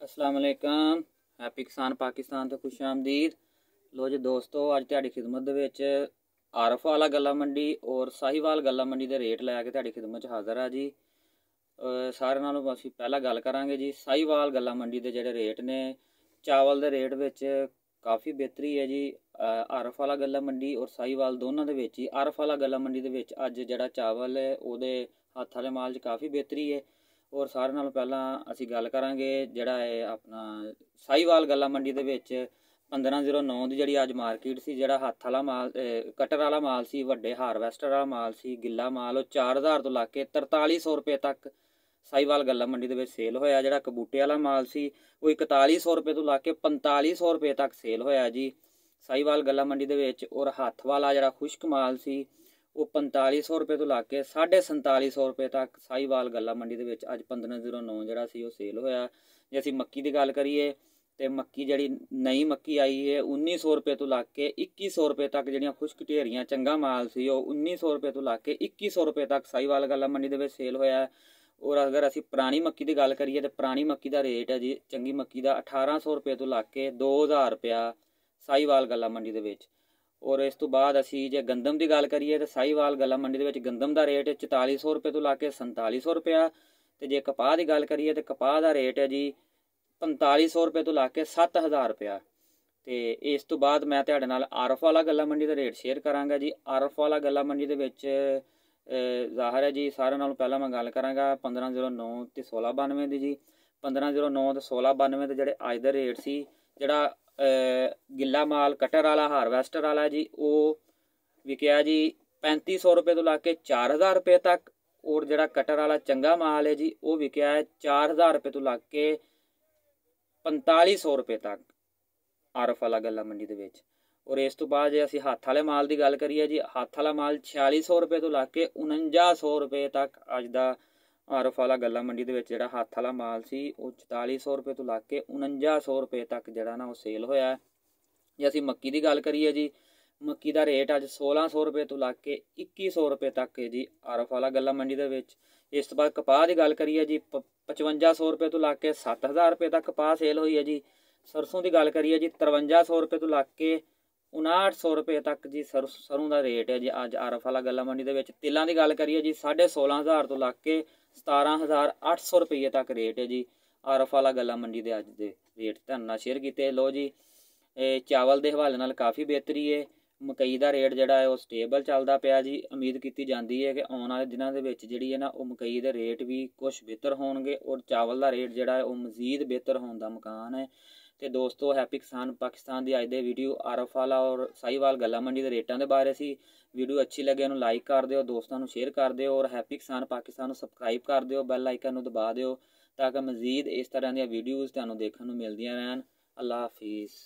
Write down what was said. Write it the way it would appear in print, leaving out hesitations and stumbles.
अस्सलाम वालेकुम। हैप्पी किसान पाकिस्तान तो खुश आमदीद। लो जी दोस्तों, अज तुहाडी खिदमत दे विच आरफ वाला गल्ला मंडी और साहिवाल गल्ला मंडी के रेट लैके तुहाडी खिदमत हाज़र आ जी। सारे नालों असीं पहला गल करांगे जी साहिवाल गल्ला मंडी के जिहड़े रेट ने। चावल के रेट विच काफ़ी बेहतरी है जी। आरफ वाला गल्ला मंडी और साहिवाल दोनों के विच ही। आरफ वाला गल्ला मंडी के विच अज जिहड़ा चावल है उहदे हत्थ वाले माल च काफ़ी बेहतरी है। और सारे नालों पहलां असीं गल करांगे जिहड़ा है अपना साहिवाल गल्ला मंडी दे विच 1509 की जिहड़ी अज मार्केट सी, जिहड़ा हत्थ वाला माल कटर वाला माल सी, वड्डे हारवैस्टर वाला माल सी, गिल्ला माल वो 4000 तो लैके 4300 रुपये तक साहिवाल गल्ला मंडी दे विच सेल होया। जिहड़ा कबूटे वाला माल सी वो 4100 रुपये तो लैके 4500 रुपये तक सेल होया जी साहिवाल गल्ला मंडी दे विच। और हत्थ वाला जिहड़ा खुश्क माल सी वो 4500 रुपये तो लैके 4750 रुपये तक साहिवाल गल्ला मंडी दे विच अज 1509 जिहड़ा सी वो सेल होया। जे असीं मक्की दी गल करिए तो मक्की जिहड़ी नई मक्की आई है 1900 रुपये तो लैके 2100 रुपये तक। जिहड़ियां खुश्क ढेरियां चंगा माल सी वो 1900 रुपये तो लैके 2100 रुपये तक साहिवाल गल्ला मंडी दे विच सेल होया। और अगर असीं पुरानी मक्की की गल करिए तो पुरानी मक्की का रेट है जी चंगी मक्की का 1800 रुपये तो लैके 2000 रुपया साहिवाल गल्ला मंडी दे विच। और इस तो बाद असीं जे गंदम की गल करिए तो साहिवाल गल्ला मंडी दे विच गंदम का रेट 4400 रुपये तो लैके 4700 रुपया। तो जे कपाह की गल करिए तो कपाह का रेट है जी 4500 रुपये तो लैके 7000 रुपया। तो इस तो बाद मैं तुहाडे नाल आरफ वाला गल्ला मंडी का रेट शेयर करांगा जी। आरफ वाला गल्ला मंडी दे विच ज़ाहिर है जी सारे नालों पहला मैं गल करांगा 1509 ते 1692 की जी। 1509 ते 1692 के जिहड़े अज दे रेट सी, जिहड़ा गिल्ला माल कटर वाला हारवैस्टर वाला जी वो विकया जी 3500 रुपये तो लैके 4000 रुपये तक। और जिहड़ा कटर वाला चंगा माल है जी वो विकया है 4000 रुपये तो लैके 4500 रुपये तक आरफ वाला गल्ला मंडी दे विच। और इस तो बाद जे असीं हत्थ वाले माल की गल करिए जी, हत्थ वाला माल 4600 रुपये तो लैके 4900 रुपये तक अज दा आरफ वाला गल्ला मंडी दे विच जिहड़ा हत्थ वाला माल सी वो 4400 रुपये तो लैके 4900 रुपये तक जिहड़ा ना वो सेल होया। जे असीं मक्की की गल करिए जी, मक्की का रेट अज 1600 रुपये तो लैके 2100 रुपये तक है जी आरफ वाला गल्ला मंडी दे विच। इस तो बाद कपाह की गल करिए जी 5500 रुपये तो लैके 7000 रुपये तक कपाह सेल हुई है जी। सरसों की गल करिए जी 5300 रुपये तो लैके 5900 रुपये तक जी सरों का रेट है जी अज आरफ वाला गल्ला मंडी दे विच। तिलों की गल करिए जी 16500 तो लैके 17800 रुपये तक रेट है जी आरफ वाला गल्ला मंडी के अज के रेट तुहाडे नाल शेयर किए। लो जी चावल के हवाले नाल काफ़ी बेहतरी है। मकई का रेट जिहड़ा है वो स्टेबल चलदा पिया जी। उम्मीद की जाती है कि आने वाले दिनों के विच जिहड़ी है ना वो मकई के रेट भी कुछ बेहतर होणगे और चावल का रेट जिहड़ा है वो मजीद बेहतर होने का मुकान है। तो दोस्तों हैप्पी किसान पाकिस्तान की अज दे वीडियो आरफ वाला और साहिवाल गल्ला मंडी के रेटों के बारे सी। वीडियो अच्छी लगे उन्होंने लाइक कर दिओ, दोस्तों को शेयर कर दिओ और हैप्पी किसान पाकिस्तान को सबसक्राइब कर दिओ, बैल आइकन को दबा दिओ ताकि मजीद इस तरह दी वीडियोज़ तुहानूं देखण नूं मिलदियां रहन। अल्लाह हाफिज़।